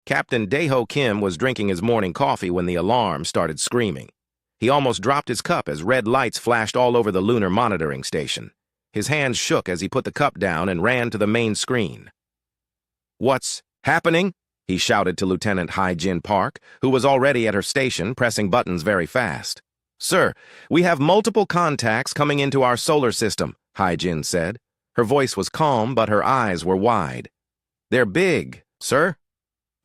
Captain Daeho Kim was drinking his morning coffee when the alarm started screaming. He almost dropped his cup as red lights flashed all over the lunar monitoring station. His hands shook as he put the cup down and ran to the main screen. "What's happening?" he shouted to Lieutenant Hai-Jin Park, who was already at her station, pressing buttons very fast. "Sir, we have multiple contacts coming into our solar system," Hai-Jin said. Her voice was calm, but her eyes were wide. "They're big, sir."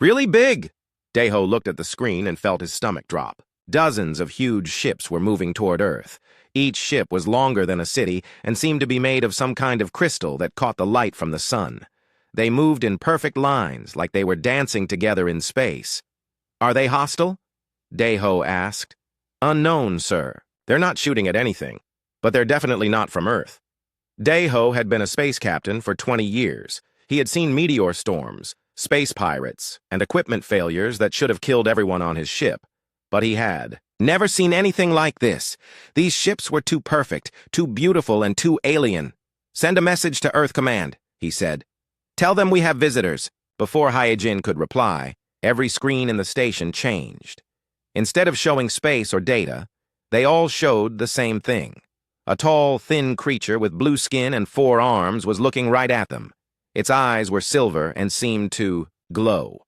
"Really big?" Daeho looked at the screen and felt his stomach drop. Dozens of huge ships were moving toward Earth. Each ship was longer than a city and seemed to be made of some kind of crystal that caught the light from the sun. They moved in perfect lines, like they were dancing together in space. "Are they hostile?" Daeho asked. "Unknown, sir. They're not shooting at anything, but they're definitely not from Earth." Daeho had been a space captain for 20 years. He had seen meteor storms, space pirates, and equipment failures that should have killed everyone on his ship. But he had never seen anything like this. These ships were too perfect, too beautiful, and too alien. "Send a message to Earth Command," he said. "Tell them we have visitors." Before Hai-Jin could reply, every screen in the station changed. Instead of showing space or data, they all showed the same thing. A tall, thin creature with blue skin and 4 arms was looking right at them. Its eyes were silver and seemed to glow.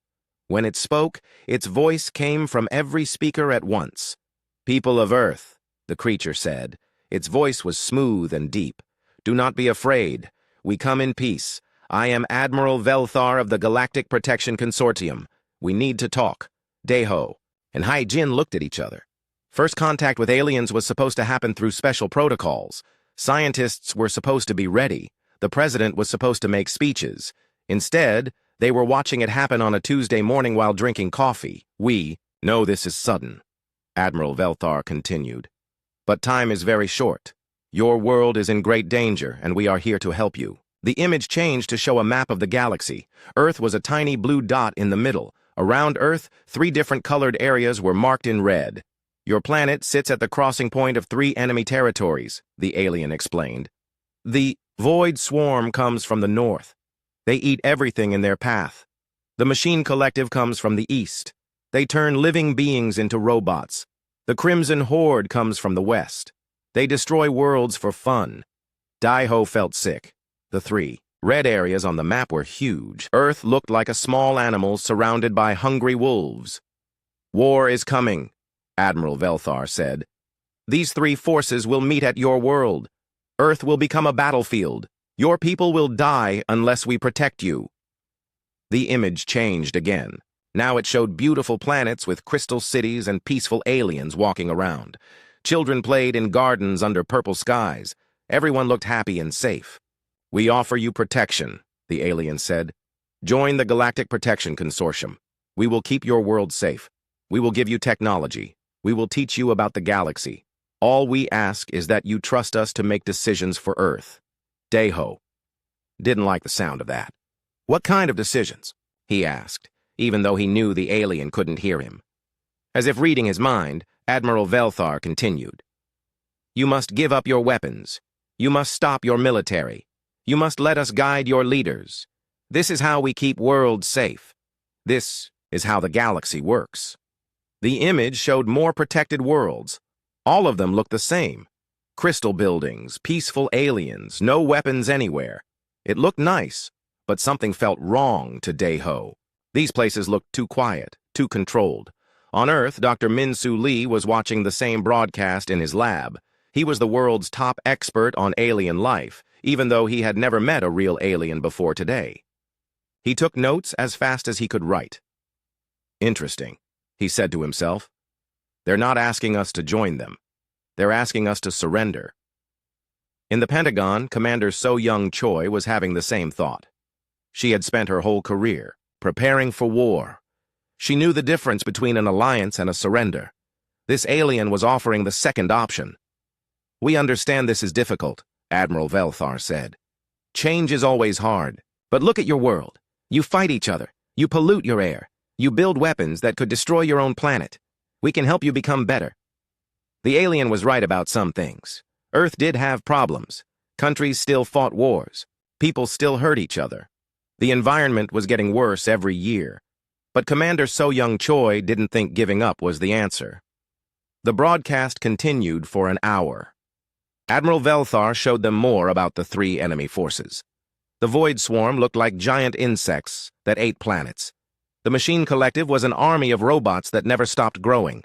When it spoke, its voice came from every speaker at once. "People of Earth," the creature said. Its voice was smooth and deep. "Do not be afraid. We come in peace. I am Admiral Velthar of the Galactic Protection Consortium. We need to talk." Daeho and Hai-Jin looked at each other. First contact with aliens was supposed to happen through special protocols. Scientists were supposed to be ready. The president was supposed to make speeches. Instead, they were watching it happen on a Tuesday morning while drinking coffee. "We know this is sudden," Admiral Velthar continued. "But time is very short. Your world is in great danger, and we are here to help you." The image changed to show a map of the galaxy. Earth was a tiny blue dot in the middle. Around Earth, 3 different colored areas were marked in red. "Your planet sits at the crossing point of 3 enemy territories," the alien explained. "The Void Swarm comes from the north. They eat everything in their path. The Machine Collective comes from the east. They turn living beings into robots. The Crimson Horde comes from the west. They destroy worlds for fun." Daeho felt sick. The 3 red areas on the map were huge. Earth looked like a small animal surrounded by hungry wolves. "War is coming," Admiral Velthar said. "These 3 forces will meet at your world. Earth will become a battlefield. Your people will die unless we protect you." The image changed again. Now it showed beautiful planets with crystal cities and peaceful aliens walking around. Children played in gardens under purple skies. Everyone looked happy and safe. "We offer you protection," the alien said. "Join the Galactic Protection Consortium. We will keep your world safe. We will give you technology. We will teach you about the galaxy. All we ask is that you trust us to make decisions for Earth." Daeho didn't like the sound of that. "What kind of decisions?" he asked, even though he knew the alien couldn't hear him. As if reading his mind, Admiral Velthar continued. "You must give up your weapons. You must stop your military. You must let us guide your leaders. This is how we keep worlds safe. This is how the galaxy works." The image showed more protected worlds. All of them looked the same. Crystal buildings, peaceful aliens, no weapons anywhere. It looked nice, but something felt wrong to Daeho. These places looked too quiet, too controlled. On Earth, Dr. Min-Soo Lee was watching the same broadcast in his lab. He was the world's top expert on alien life, even though he had never met a real alien before today. He took notes as fast as he could write. "Interesting," he said to himself. "They're not asking us to join them. They're asking us to surrender." In the Pentagon, Commander So-Young Choi was having the same thought. She had spent her whole career preparing for war. She knew the difference between an alliance and a surrender. This alien was offering the second option. "We understand this is difficult," Admiral Velthar said. "Change is always hard. But look at your world. You fight each other. You pollute your air. You build weapons that could destroy your own planet. We can help you become better." The alien was right about some things. Earth did have problems. Countries still fought wars. People still hurt each other. The environment was getting worse every year. But Commander So Young Choi didn't think giving up was the answer. The broadcast continued for an hour. Admiral Velthar showed them more about the three enemy forces. The Void Swarm looked like giant insects that ate planets. The Machine Collective was an army of robots that never stopped growing.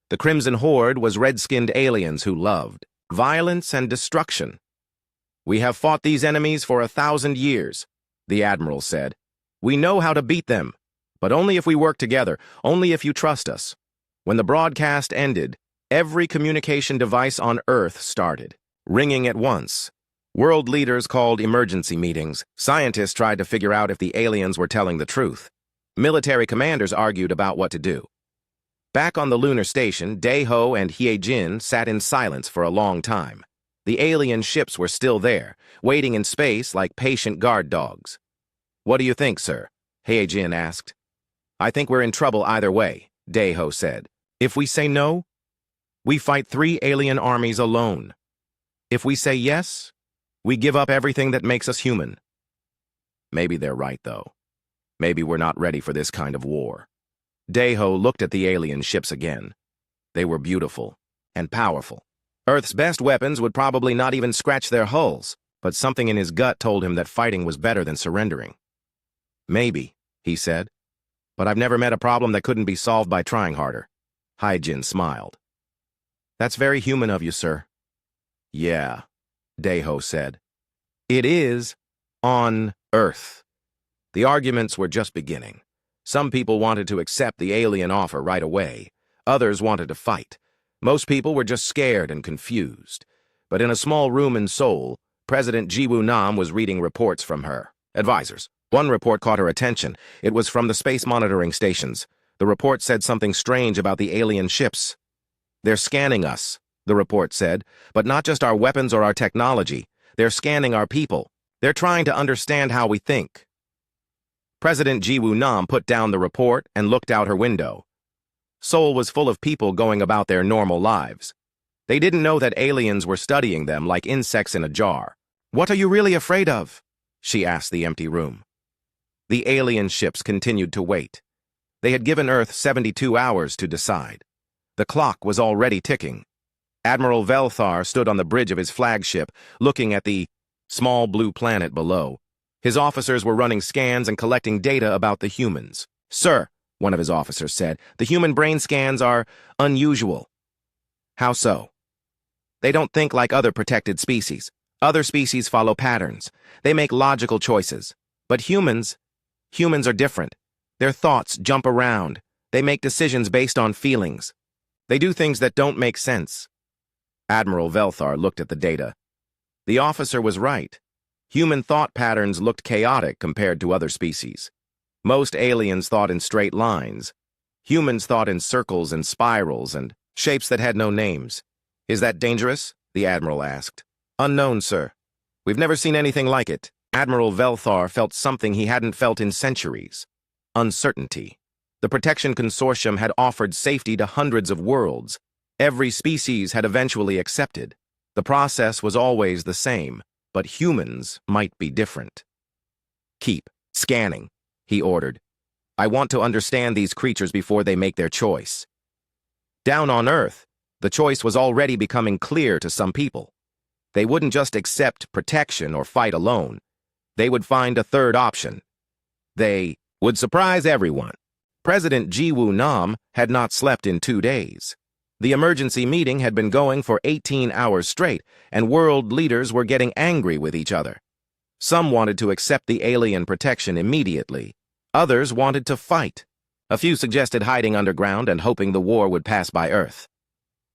The Crimson Horde was red-skinned aliens who loved violence and destruction. "We have fought these enemies for 1,000 years, the Admiral said. "We know how to beat them, but only if we work together, only if you trust us." When the broadcast ended, every communication device on Earth started, ringing at once. World leaders called emergency meetings. Scientists tried to figure out if the aliens were telling the truth. Military commanders argued about what to do. Back on the lunar station, Daeho and Hyejin sat in silence for a long time. The alien ships were still there, waiting in space like patient guard dogs. "What do you think, sir?" Hyejin asked. "I think we're in trouble either way," Daeho said. "If we say no, we fight 3 alien armies alone. If we say yes, we give up everything that makes us human." Maybe they're right, though. Maybe we're not ready for this kind of war. Daeho looked at the alien ships again. They were beautiful and powerful. Earth's best weapons would probably not even scratch their hulls, but something in his gut told him that fighting was better than surrendering. "Maybe," he said, "but I've never met a problem that couldn't be solved by trying harder." Hyejin smiled. "That's very human of you, sir." "Yeah," Daeho said. "It is on Earth." The arguments were just beginning. Some people wanted to accept the alien offer right away. Others wanted to fight. Most people were just scared and confused. But in a small room in Seoul, President Ji-woo Nam was reading reports from her advisors. One report caught her attention. It was from the space monitoring stations. The report said something strange about the alien ships. "They're scanning us," the report said, "but not just our weapons or our technology. They're scanning our people. They're trying to understand how we think." President Ji-woo Nam put down the report and looked out her window. Seoul was full of people going about their normal lives. They didn't know that aliens were studying them like insects in a jar. "What are you really afraid of?" she asked the empty room. The alien ships continued to wait. They had given Earth 72 hours to decide. The clock was already ticking. Admiral Velthar stood on the bridge of his flagship, looking at the small blue planet below. His officers were running scans and collecting data about the humans. "Sir," one of his officers said, "the human brain scans are unusual." "How so?" "They don't think like other protected species. Other species follow patterns. They make logical choices. But humans are different. Their thoughts jump around. They make decisions based on feelings. They do things that don't make sense." Admiral Velthar looked at the data. The officer was right. Human thought patterns looked chaotic compared to other species. Most aliens thought in straight lines. Humans thought in circles and spirals and shapes that had no names. "Is that dangerous?" the Admiral asked. "Unknown, sir. We've never seen anything like it." Admiral Velthar felt something he hadn't felt in centuries. Uncertainty. The Protection Consortium had offered safety to hundreds of worlds. Every species had eventually accepted. The process was always the same, but humans might be different. "Keep scanning," he ordered. "I want to understand these creatures before they make their choice." Down on Earth, the choice was already becoming clear to some people. They wouldn't just accept protection or fight alone. They would find a third option. They would surprise everyone. President Ji-woo Nam had not slept in 2 days. The emergency meeting had been going for 18 hours straight, and world leaders were getting angry with each other. Some wanted to accept the alien protection immediately. Others wanted to fight. A few suggested hiding underground and hoping the war would pass by Earth.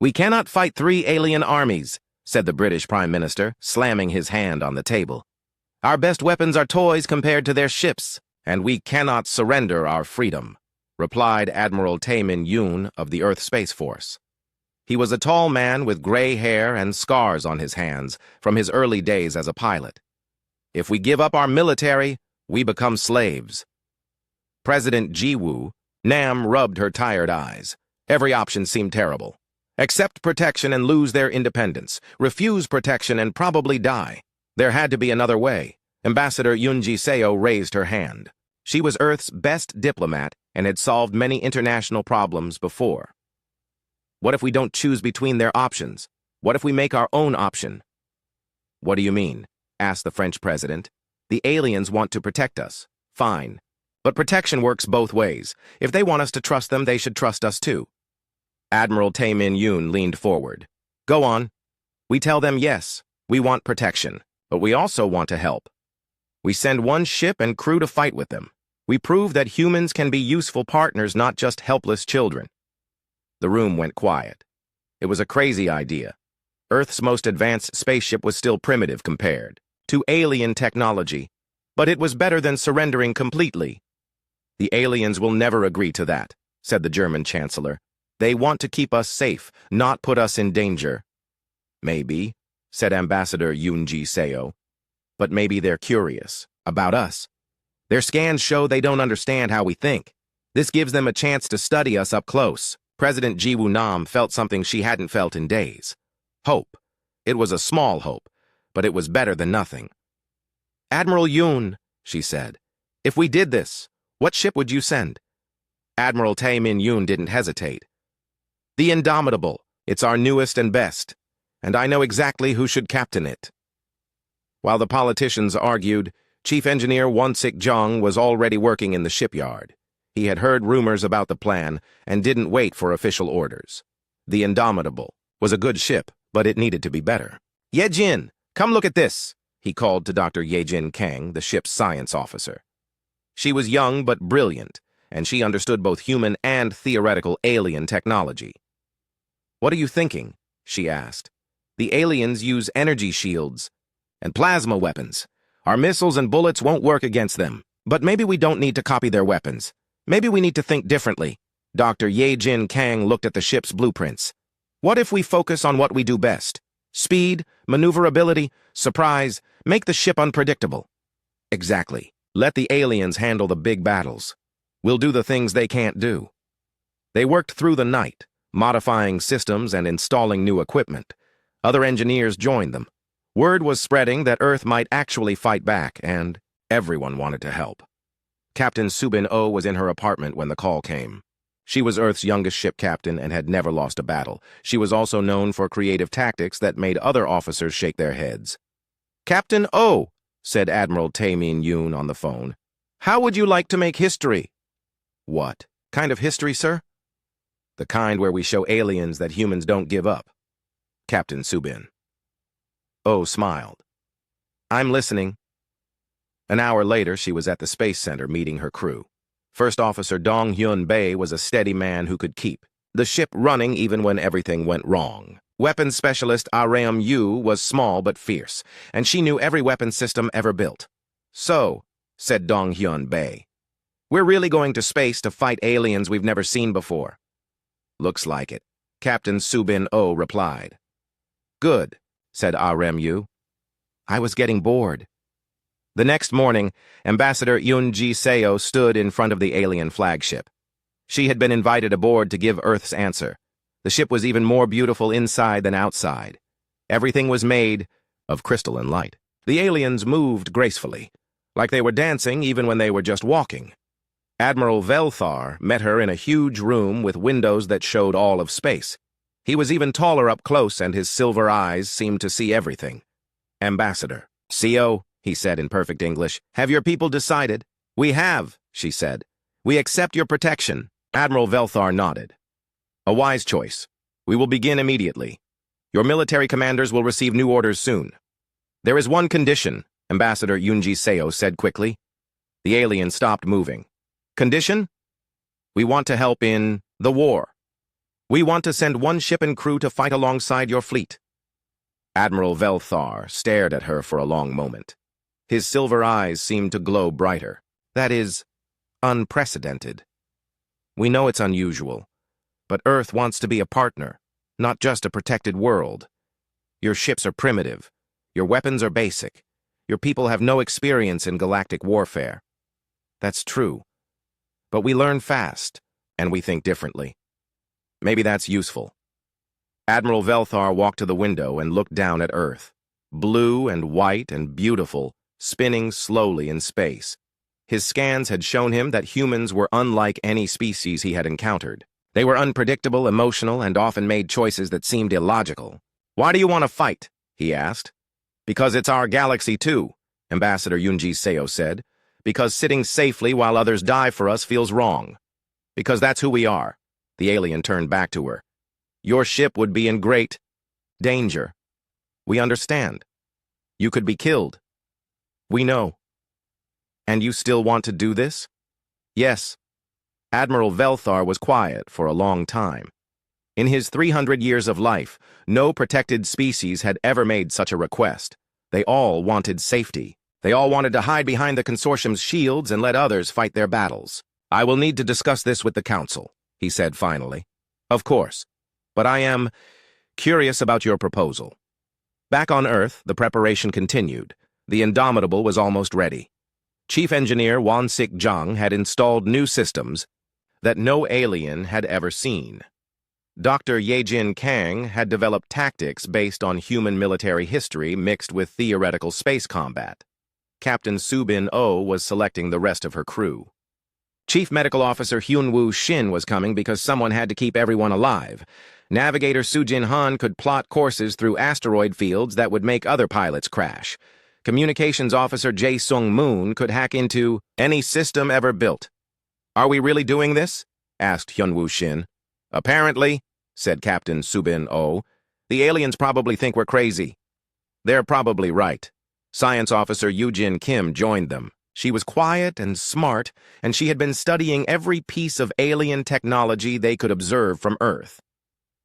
"We cannot fight 3 alien armies," said the British Prime Minister, slamming his hand on the table. "Our best weapons are toys compared to their ships, and we cannot surrender our freedom," replied Admiral Tae-min Yoon of the Earth Space Force. He was a tall man with gray hair and scars on his hands from his early days as a pilot. "If we give up our military, we become slaves." President Ji-woo Nam rubbed her tired eyes. Every option seemed terrible. Accept protection and lose their independence. Refuse protection and probably die. There had to be another way. Ambassador Yoon Ji-seo raised her hand. She was Earth's best diplomat and had solved many international problems before. What if we don't choose between their options? What if we make our own option? What do you mean? Asked the French president. The aliens want to protect us. Fine. But protection works both ways. If they want us to trust them, they should trust us too. Admiral Tae-min-yoon leaned forward. Go on. We tell them yes, we want protection, but we also want to help. We send one ship and crew to fight with them. We prove that humans can be useful partners, not just helpless children. The room went quiet. It was a crazy idea. Earth's most advanced spaceship was still primitive compared to alien technology, but it was better than surrendering completely. The aliens will never agree to that, said the German chancellor. They want to keep us safe, not put us in danger. Maybe, said Ambassador Yoon Ji-seo, but maybe they're curious about us. Their scans show they don't understand how we think. This gives them a chance to study us up close. President Ji Woo-nam felt something she hadn't felt in days. Hope. It was a small hope, but it was better than nothing. Admiral Yoon, she said, if we did this, what ship would you send? Admiral Tae-min-yoon didn't hesitate. The Indomitable. It's our newest and best, and I know exactly who should captain it. While the politicians argued, Chief Engineer Won-sik Jung was already working in the shipyard. He had heard rumors about the plan and didn't wait for official orders. The Indomitable was a good ship, but it needed to be better. Ye-jin, come look at this, he called to Dr. Ye-jin Kang, the ship's science officer. She was young but brilliant, and she understood both human and theoretical alien technology. What are you thinking? She asked. The aliens use energy shields and plasma weapons. Our missiles and bullets won't work against them, but maybe we don't need to copy their weapons. Maybe we need to think differently. Dr. Ye-jin Kang looked at the ship's blueprints. What if we focus on what we do best? Speed, maneuverability, surprise, make the ship unpredictable. Exactly. Let the aliens handle the big battles. We'll do the things they can't do. They worked through the night, modifying systems and installing new equipment. Other engineers joined them. Word was spreading that Earth might actually fight back, and everyone wanted to help. Captain Subin-oh was in her apartment when the call came. She was Earth's youngest ship captain and had never lost a battle. She was also known for creative tactics that made other officers shake their heads. Captain Oh, said Admiral Tae-min-yoon on the phone. How would you like to make history? What kind of history, sir? The kind where we show aliens that humans don't give up. Captain Subin. Oh smiled. I'm listening. An hour later, she was at the Space Center meeting her crew. First Officer Dong Hyun-bae was a steady man who could keep the ship running even when everything went wrong. Weapons Specialist Ah-reum Yu was small but fierce, and she knew every weapon system ever built. So, said Dong Hyun-bae, we're really going to space to fight aliens we've never seen before. Looks like it, Captain Subin-oh replied. Good, said Ah-reum Yu. I was getting bored. The next morning, Ambassador Yoon Ji-seo stood in front of the alien flagship. She had been invited aboard to give Earth's answer. The ship was even more beautiful inside than outside. Everything was made of crystalline light. The aliens moved gracefully, like they were dancing even when they were just walking. Admiral Velthar met her in a huge room with windows that showed all of space. He was even taller up close, and his silver eyes seemed to see everything. Ambassador, CO, he said in perfect English, have your people decided? We have, she said. We accept your protection. Admiral Velthar nodded. A wise choice. We will begin immediately. Your military commanders will receive new orders soon. There is one condition, Ambassador Yoon Ji-seo said quickly. The alien stopped moving. Condition? We want to help in the war. We want to send one ship and crew to fight alongside your fleet. Admiral Velthar stared at her for a long moment. His silver eyes seemed to glow brighter. That is, unprecedented. We know it's unusual, but Earth wants to be a partner, not just a protected world. Your ships are primitive. Your weapons are basic. Your people have no experience in galactic warfare. That's true. But we learn fast, and we think differently. Maybe that's useful. Admiral Velthar walked to the window and looked down at Earth, blue and white and beautiful, spinning slowly in space. His scans had shown him that humans were unlike any species he had encountered. They were unpredictable, emotional, and often made choices that seemed illogical. "Why do you want to fight?" he asked. "Because it's our galaxy too," Ambassador Yunji Seo said. "Because sitting safely while others die for us feels wrong. Because that's who we are." The alien turned back to her. "Your ship would be in great danger. We understand. You could be killed. We know. And you still want to do this?" "Yes." Admiral Velthar was quiet for a long time. In his 300 years of life, no protected species had ever made such a request. They all wanted safety. They all wanted to hide behind the consortium's shields and let others fight their battles. "I will need to discuss this with the Council," he said finally. "Of course. But I am curious about your proposal." Back on Earth, the preparation continued. The Indomitable was almost ready. Chief Engineer Wansik Zhang had installed new systems that no alien had ever seen. Dr. Yejin Kang had developed tactics based on human military history mixed with theoretical space combat. Captain Subin Oh was selecting the rest of her crew. Chief Medical Officer Hyunwoo Shin was coming because someone had to keep everyone alive. Navigator Sujin Han could plot courses through asteroid fields that would make other pilots crash. Communications Officer Jae Sung Moon could hack into any system ever built. "Are we really doing this?" asked Hyunwoo Shin. "Apparently," said Captain Subin Oh. "The aliens probably think we're crazy." "They're probably right." Science Officer Yoojin Kim joined them. She was quiet and smart, and she had been studying every piece of alien technology they could observe from Earth.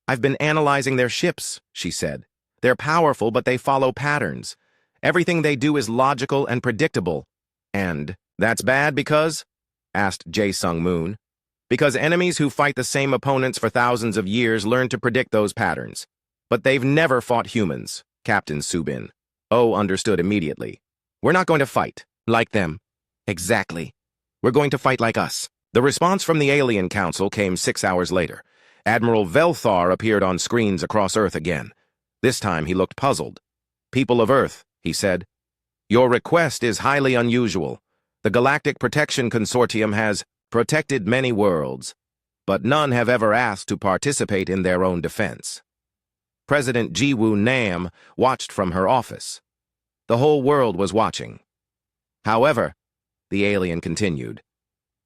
"I've been analyzing their ships," she said. "They're powerful, but they follow patterns. Everything they do is logical and predictable." "And that's bad because?" asked Jae Sung Moon. "Because enemies who fight the same opponents for thousands of years learn to predict those patterns. But they've never fought humans," Captain Subin Oh understood immediately. "We're not going to fight like them." "Exactly. We're going to fight like us." The response from the Alien Council came 6 hours later. Admiral Velthar appeared on screens across Earth again. This time he looked puzzled. "People of Earth," he said, "your request is highly unusual. The Galactic Protection Consortium has protected many worlds, but none have ever asked to participate in their own defense." President Jiwoo Nam watched from her office. The whole world was watching. "However," the alien continued,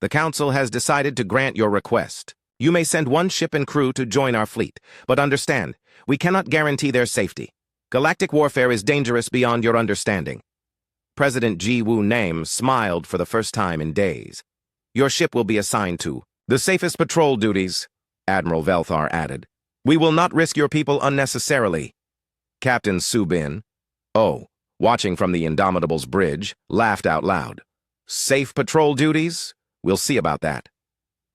"the Council has decided to grant your request. You may send one ship and crew to join our fleet, but understand, we cannot guarantee their safety. Galactic warfare is dangerous beyond your understanding." President Jiwoo Nam smiled for the first time in days. "Your ship will be assigned to the safest patrol duties," Admiral Velthar added. "We will not risk your people unnecessarily." Captain Subin Oh, watching from the Indomitable's bridge, laughed out loud. "Safe patrol duties? We'll see about that."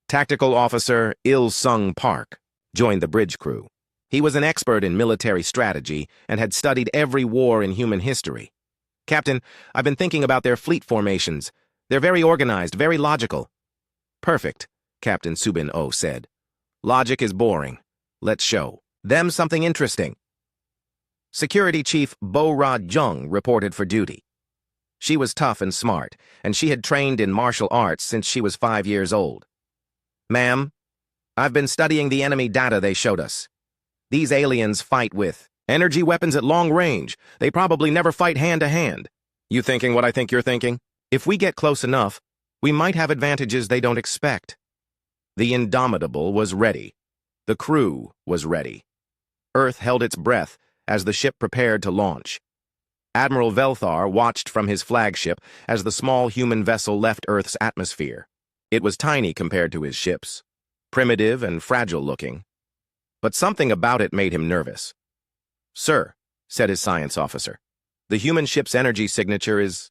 Tactical Officer Il-sung Park joined the bridge crew. He was an expert in military strategy and had studied every war in human history. "Captain, I've been thinking about their fleet formations. They're very organized, very logical." "Perfect," Captain Subin Oh said. "Logic is boring. Let's show them something interesting." Security Chief Bo-ra Jung reported for duty. She was tough and smart, and she had trained in martial arts since she was 5 years old. "Ma'am, I've been studying the enemy data they showed us. These aliens fight with energy weapons at long range. They probably never fight hand-to-hand. You thinking what I think you're thinking? If we get close enough, we might have advantages they don't expect." The Indomitable was ready. The crew was ready. Earth held its breath as the ship prepared to launch. Admiral Velthar watched from his flagship as the small human vessel left Earth's atmosphere. It was tiny compared to his ships, primitive and fragile-looking. But something about it made him nervous. "Sir," said his science officer, "the human ship's energy signature is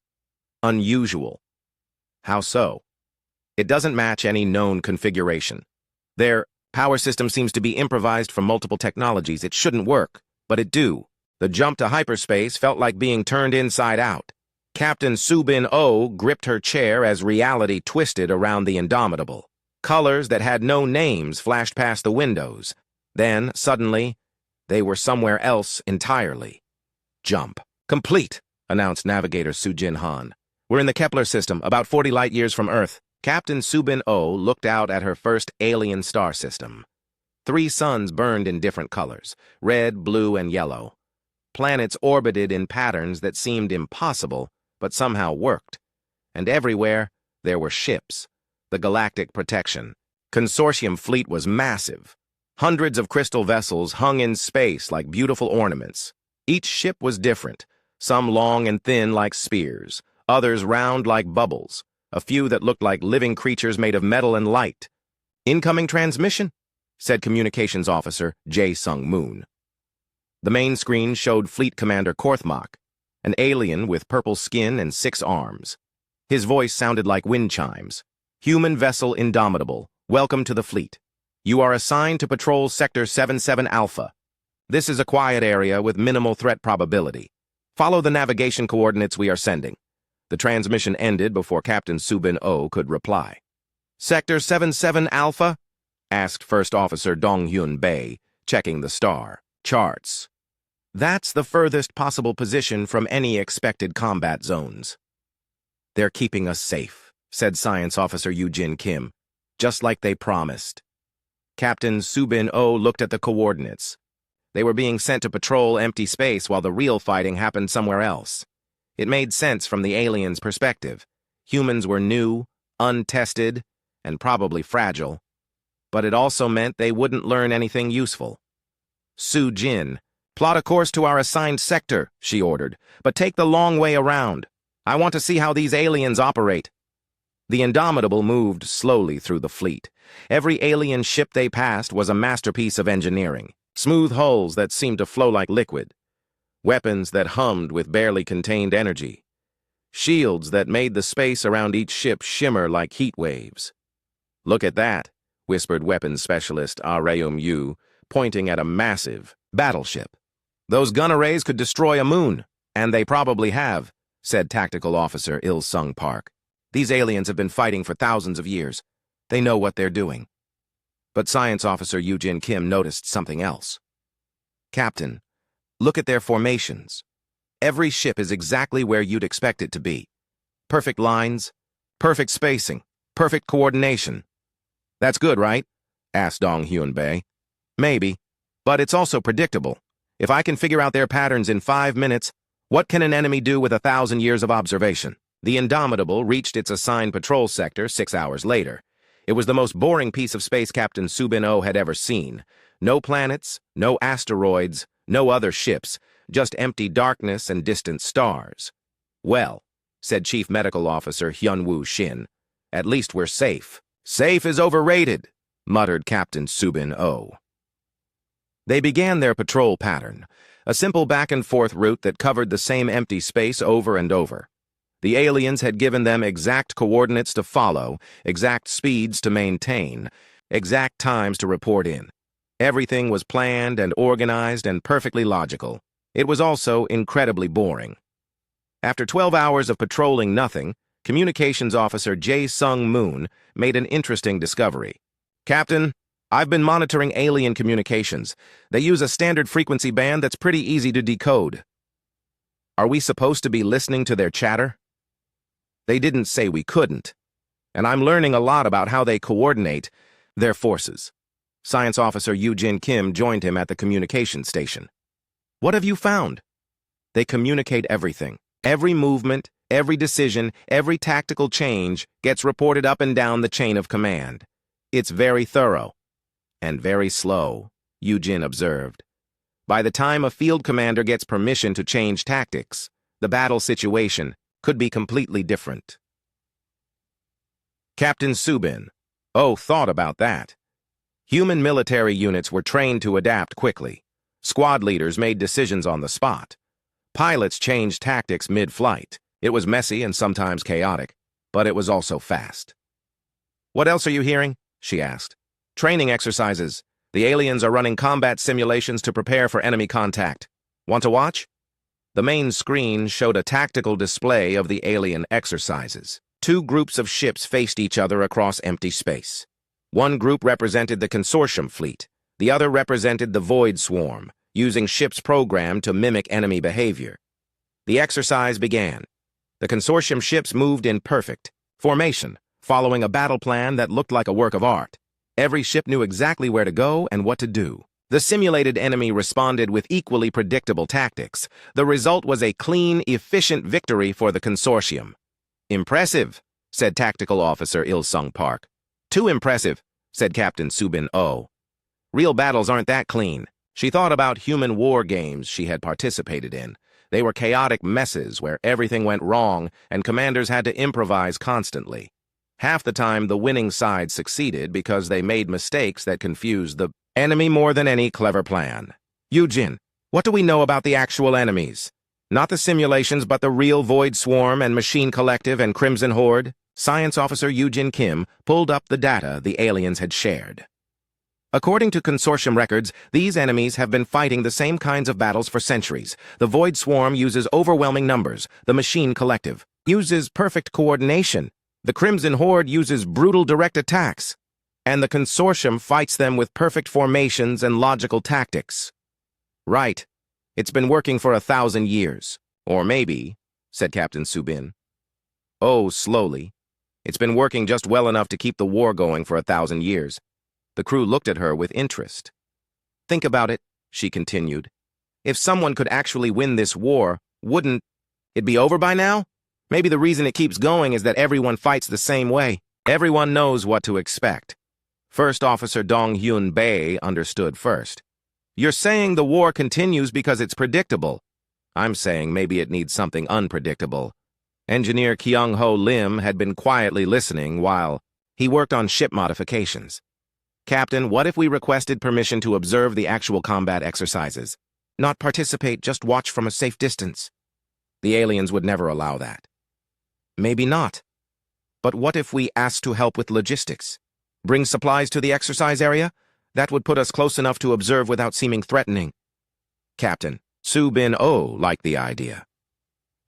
unusual." "How so?" "It doesn't match any known configuration. Their power system seems to be improvised from multiple technologies. It shouldn't work, but it do. The jump to hyperspace felt like being turned inside out." Captain Subin Oh gripped her chair as reality twisted around the Indomitable. Colors that had no names flashed past the windows. Then, suddenly, they were somewhere else entirely. "Jump. Complete," announced Navigator Sujin Han. We're in the Kepler system, about 40 light-years from Earth. Captain Subin-O looked out at her first alien star system. 3 suns burned in different colors, red, blue, and yellow. Planets orbited in patterns that seemed impossible, but somehow worked. And everywhere, there were ships. The Galactic Protection. Consortium fleet was massive. Hundreds of crystal vessels hung in space like beautiful ornaments. Each ship was different, some long and thin like spears, others round like bubbles, a few that looked like living creatures made of metal and light. "Incoming transmission," said Communications Officer Jae Sung-moon. The main screen showed Fleet Commander Korthmok, an alien with purple skin and 6 arms. His voice sounded like wind chimes. "Human vessel Indomitable, welcome to the fleet. You are assigned to patrol Sector 77 Alpha. This is a quiet area with minimal threat probability. Follow the navigation coordinates we are sending." The transmission ended before Captain Subin-O could reply. "Sector 77 Alpha?" asked First Officer Dong-hyun Bae, checking the star charts. "That's the furthest possible position from any expected combat zones." "They're keeping us safe," said Science Officer Yoo-jin Kim, "just like they promised." Captain Subin-O looked at the coordinates. They were being sent to patrol empty space while the real fighting happened somewhere else. It made sense from the aliens' perspective. Humans were new, untested, and probably fragile. But it also meant they wouldn't learn anything useful. "Su-jin, plot a course to our assigned sector," she ordered, "but take the long way around. I want to see how these aliens operate." The Indomitable moved slowly through the fleet. Every alien ship they passed was a masterpiece of engineering. Smooth hulls that seemed to flow like liquid. Weapons that hummed with barely contained energy. Shields that made the space around each ship shimmer like heat waves. "Look at that," whispered weapons specialist Ah Reum-yu, pointing at a massive battleship. "Those gun arrays could destroy a moon, and they probably have," said Tactical Officer Il-sung Park. "These aliens have been fighting for thousands of years. They know what they're doing." But Science Officer Yoo-jin Kim noticed something else. "Captain, look at their formations. Every ship is exactly where you'd expect it to be. Perfect lines, perfect spacing, perfect coordination." "That's good, right?" asked Dong-hyun Bae. "Maybe, but it's also predictable. If I can figure out their patterns in 5 minutes, what can an enemy do with 1,000 years of observation?" The Indomitable reached its assigned patrol sector 6 hours later. It was the most boring piece of space Captain Subin-O had ever seen. No planets, no asteroids, no other ships, just empty darkness and distant stars. "Well," said Chief Medical Officer Hyun-woo Shin, "at least we're safe." "Safe is overrated," muttered Captain Subin-O. They began their patrol pattern, a simple back-and-forth route that covered the same empty space over and over. The aliens had given them exact coordinates to follow, exact speeds to maintain, exact times to report in. Everything was planned and organized and perfectly logical. It was also incredibly boring. After 12 hours of patrolling nothing, Communications Officer Jae Sung-moon made an interesting discovery. "Captain, I've been monitoring alien communications. They use a standard frequency band that's pretty easy to decode." "Are we supposed to be listening to their chatter?" "They didn't say we couldn't. And I'm learning a lot about how they coordinate their forces." Science Officer Yoo-jin Kim joined him at the communication station. "What have you found?" "They communicate everything. Every movement, every decision, every tactical change gets reported up and down the chain of command. It's very thorough. And very slow," Yoo-jin observed. "By the time a field commander gets permission to change tactics, the battle situation could be completely different." Captain Subin-O thought about that. Human military units were trained to adapt quickly. Squad leaders made decisions on the spot. Pilots changed tactics mid-flight. It was messy and sometimes chaotic, but it was also fast. "What else are you hearing?" she asked. "Training exercises. The aliens are running combat simulations to prepare for enemy contact. Want to watch?" The main screen showed a tactical display of the alien exercises. 2 groups of ships faced each other across empty space. One group represented the consortium fleet. The other represented the Void Swarm, using ships programmed to mimic enemy behavior. The exercise began. The consortium ships moved in perfect formation, following a battle plan that looked like a work of art. Every ship knew exactly where to go and what to do. The simulated enemy responded with equally predictable tactics. The result was a clean, efficient victory for the consortium. "Impressive," said Tactical Officer Il-sung Park. "Too impressive," said Captain Subin Oh. Real battles aren't that clean. She thought about human war games she had participated in. They were chaotic messes where everything went wrong and commanders had to improvise constantly. Half the time, the winning side succeeded because they made mistakes that confused the enemy more than any clever plan. "Yujin, what do we know about the actual enemies? Not the simulations, but the real Void Swarm and Machine Collective and Crimson Horde?" Science Officer Yujin Kim pulled up the data the aliens had shared. According to consortium records, these enemies have been fighting the same kinds of battles for centuries. The Void Swarm uses overwhelming numbers. The Machine Collective uses perfect coordination. The Crimson Horde uses brutal direct attacks. And the consortium fights them with perfect formations and logical tactics. "Right. It's been working for 1,000 years. Or maybe," said Captain Subin. "Oh, slowly. It's been working just well enough to keep the war going for 1,000 years. The crew looked at her with interest. "Think about it," she continued. "If someone could actually win this war, wouldn't it be over by now? Maybe the reason it keeps going is that everyone fights the same way. Everyone knows what to expect." First Officer Dong Hyun Bae understood first. "You're saying the war continues because it's predictable. I'm saying maybe it needs something unpredictable." Engineer Kyung-ho Lim had been quietly listening while he worked on ship modifications. "Captain, what if we requested permission to observe the actual combat exercises? Not participate, just watch from a safe distance." "The aliens would never allow that." "Maybe not. But what if we asked to help with logistics? Bring supplies to the exercise area? That would put us close enough to observe without seeming threatening." Captain Subin Oh liked the idea.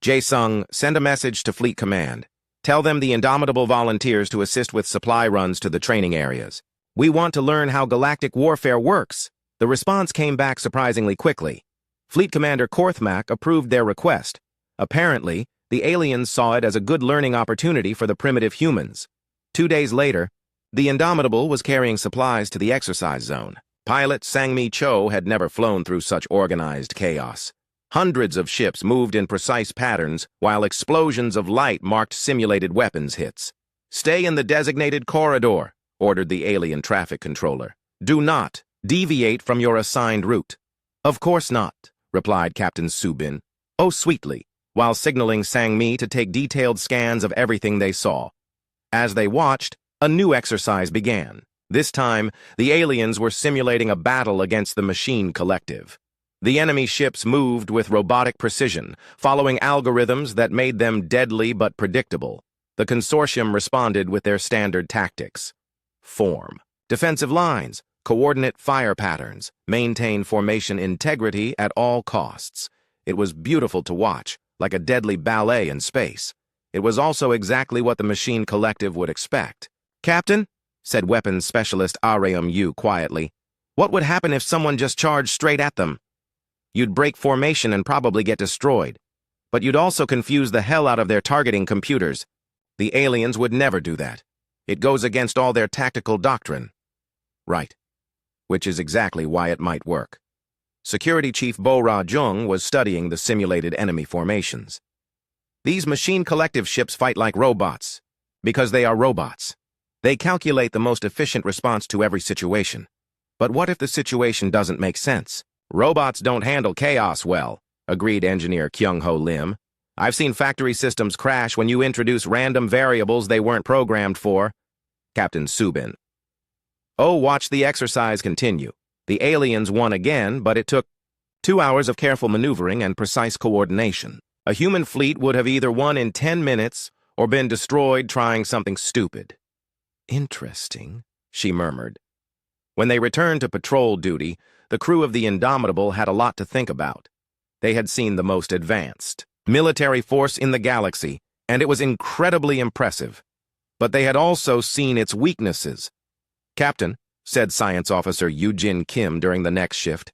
"Jae-sung, send a message to Fleet Command. Tell them the Indomitable volunteers to assist with supply runs to the training areas. We want to learn how galactic warfare works." The response came back surprisingly quickly. Fleet Commander Korthmak approved their request. Apparently, the aliens saw it as a good learning opportunity for the primitive humans. 2 days later, the Indomitable was carrying supplies to the exercise zone. Pilot Sang-mi Cho had never flown through such organized chaos. Hundreds of ships moved in precise patterns, while explosions of light marked simulated weapons hits. "Stay in the designated corridor," ordered the alien traffic controller. "Do not deviate from your assigned route." "Of course not," replied Captain Subin Oh sweetly, while signaling Sang-mi to take detailed scans of everything they saw. As they watched, a new exercise began. This time, the aliens were simulating a battle against the Machine Collective. The enemy ships moved with robotic precision, following algorithms that made them deadly but predictable. The consortium responded with their standard tactics. Form defensive lines, coordinate fire patterns, maintain formation integrity at all costs. It was beautiful to watch, like a deadly ballet in space. It was also exactly what the Machine Collective would expect. "Captain," said weapons specialist Areum Yu quietly, "what would happen if someone just charged straight at them?" "You'd break formation and probably get destroyed. But you'd also confuse the hell out of their targeting computers. The aliens would never do that. It goes against all their tactical doctrine." "Right. Which is exactly why it might work." Security Chief Bo Ra-jung was studying the simulated enemy formations. "These Machine Collective ships fight like robots. Because they are robots. They calculate the most efficient response to every situation. But what if the situation doesn't make sense?" "Robots don't handle chaos well," agreed Engineer Kyung-ho Lim. "I've seen factory systems crash when you introduce random variables they weren't programmed for." Captain Subin Oh watched the exercise continue. The aliens won again, but it took 2 hours of careful maneuvering and precise coordination. A human fleet would have either won in 10 minutes or been destroyed trying something stupid. "Interesting," she murmured. When they returned to patrol duty, the crew of the Indomitable had a lot to think about. They had seen the most advanced military force in the galaxy, and it was incredibly impressive. But they had also seen its weaknesses. "Captain," said Science Officer Yujin Kim during the next shift,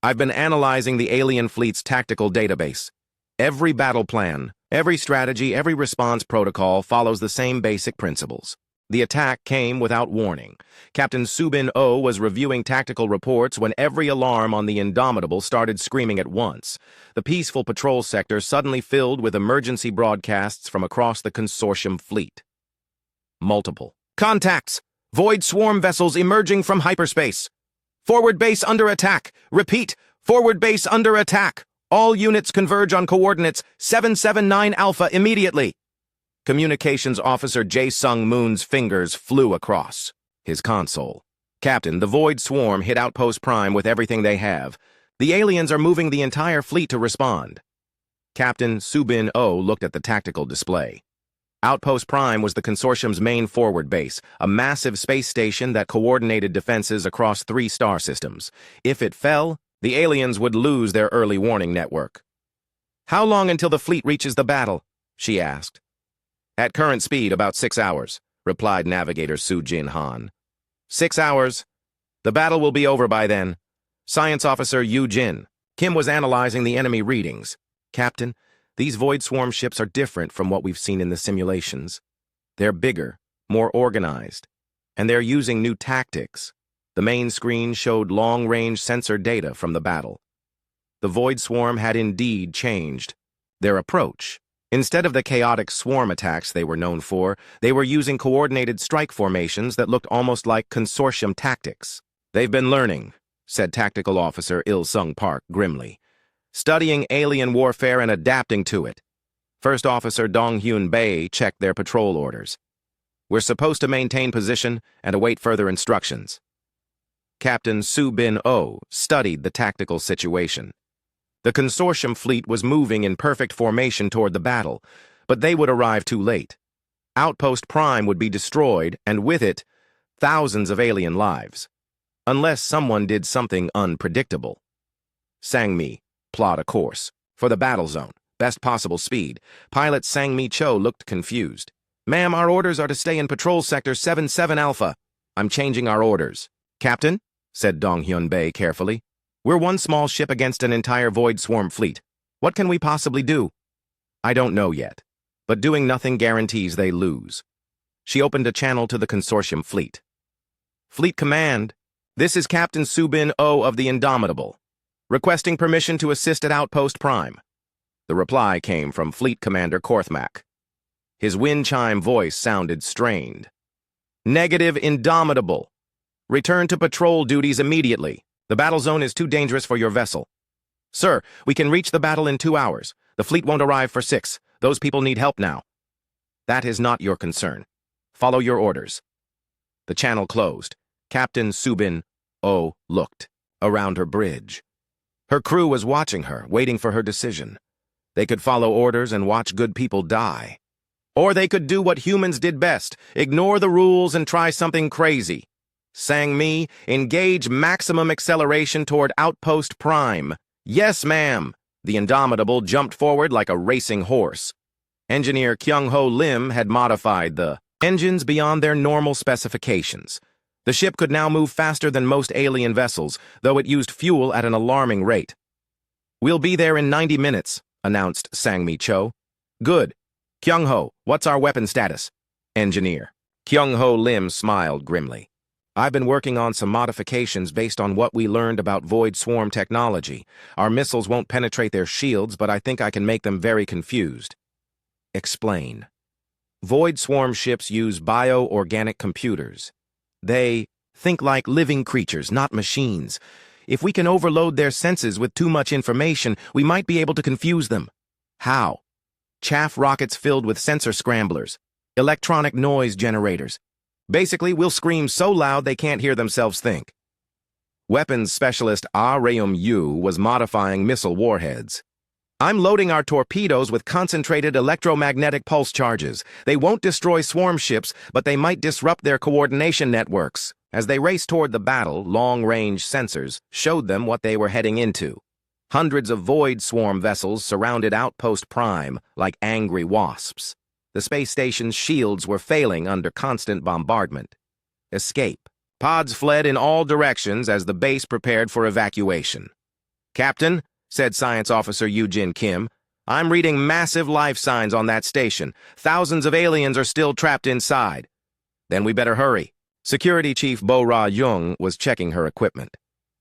"I've been analyzing the alien fleet's tactical database. Every battle plan, Every strategy, every response protocol follows the same basic principles. The attack came without warning. Captain Subin O was reviewing tactical reports when every alarm on the Indomitable started screaming at once. The peaceful patrol sector suddenly filled with emergency broadcasts from across the consortium fleet. Multiple contacts! Void swarm vessels emerging from hyperspace! Forward base under attack! Repeat, forward base under attack! All units converge on coordinates 779 Alpha immediately! Communications Officer Jae Sung Moon's fingers flew across his console. Captain, the Void Swarm hit Outpost Prime with everything they have. The aliens are moving the entire fleet to respond. Captain Subin O looked at the tactical display. Outpost Prime was the consortium's main forward base, a massive space station that coordinated defenses across 3 star systems. If it fell, the aliens would lose their early warning network. "How long until the fleet reaches the battle?" she asked. "At current speed, about 6 hours," replied Navigator Su Jin Han. 6 hours. The battle will be over by then. Science Officer Yu Jin. Kim was analyzing the enemy readings. "Captain, these Void Swarm ships are different from what we've seen in the simulations. They're bigger, more organized, and they're using new tactics." The main screen showed long-range sensor data from the battle. The Void Swarm had indeed changed. Their approach. Instead of the chaotic swarm attacks they were known for, they were using coordinated strike formations that looked almost like consortium tactics. "They've been learning," said Tactical Officer Il Sung Park grimly. "Studying alien warfare and adapting to it." First Officer Dong Hyun Bae checked their patrol orders. "We're supposed to maintain position and await further instructions." Captain Su Bin O studied the tactical situation. The consortium fleet was moving in perfect formation toward the battle, but they would arrive too late. Outpost Prime would be destroyed, and with it, thousands of alien lives. Unless someone did something unpredictable. Sang-mi, plot a course. For the battle zone, best possible speed. Pilot Sang-mi Cho looked confused. "Ma'am, our orders are to stay in Patrol Sector 77 Alpha. I'm changing our orders." "Captain," said Dong Hyun Bae carefully, "we're one small ship against an entire Void Swarm fleet. What can we possibly do?" "I don't know yet, but doing nothing guarantees they lose." She opened a channel to the consortium fleet. "Fleet Command, this is Captain Subin O of the Indomitable, requesting permission to assist at Outpost Prime." The reply came from Fleet Commander Korthmak. His wind chime voice sounded strained. "Negative, Indomitable. Return to patrol duties immediately. The battle zone is too dangerous for your vessel." "Sir, we can reach the battle in 2 hours. The fleet won't arrive for 6. Those people need help now." "That is not your concern. Follow your orders." The channel closed. Captain Subin O looked around her bridge. Her crew was watching her, waiting for her decision. They could follow orders and watch good people die. Or they could do what humans did best, ignore the rules and try something crazy. Sang-mi, engage maximum acceleration toward Outpost Prime. "Yes, ma'am." The Indomitable jumped forward like a racing horse. Engineer Kyung-ho Lim had modified the engines beyond their normal specifications. The ship could now move faster than most alien vessels, though it used fuel at an alarming rate. "We'll be there in 90 minutes, announced Sang-mi Cho. "Good. Kyung-ho, what's our weapon status?" Engineer. Kyung-ho Lim smiled grimly. "I've been working on some modifications based on what we learned about Void Swarm technology. Our missiles won't penetrate their shields, but I think I can make them very confused." Explain. Void Swarm ships use bio-organic computers. They think like living creatures, not machines. If we can overload their senses with too much information, we might be able to confuse them. How? Chaff rockets filled with sensor scramblers, electronic noise generators. Basically, we'll scream so loud they can't hear themselves think. Weapons specialist Ah Reum Yu was modifying missile warheads. "I'm loading our torpedoes with concentrated electromagnetic pulse charges. They won't destroy swarm ships, but they might disrupt their coordination networks." As they raced toward the battle, long-range sensors showed them what they were heading into. Hundreds of Void Swarm vessels surrounded Outpost Prime like angry wasps. The space station's shields were failing under constant bombardment. Escape. Pods fled in all directions as the base prepared for evacuation. "Captain," said Science Officer Yoo-Jin Kim, I'm reading massive life signs on that station. Thousands of aliens are still trapped inside. Then we better hurry. Security Chief Bo-Ra Jung was checking her equipment.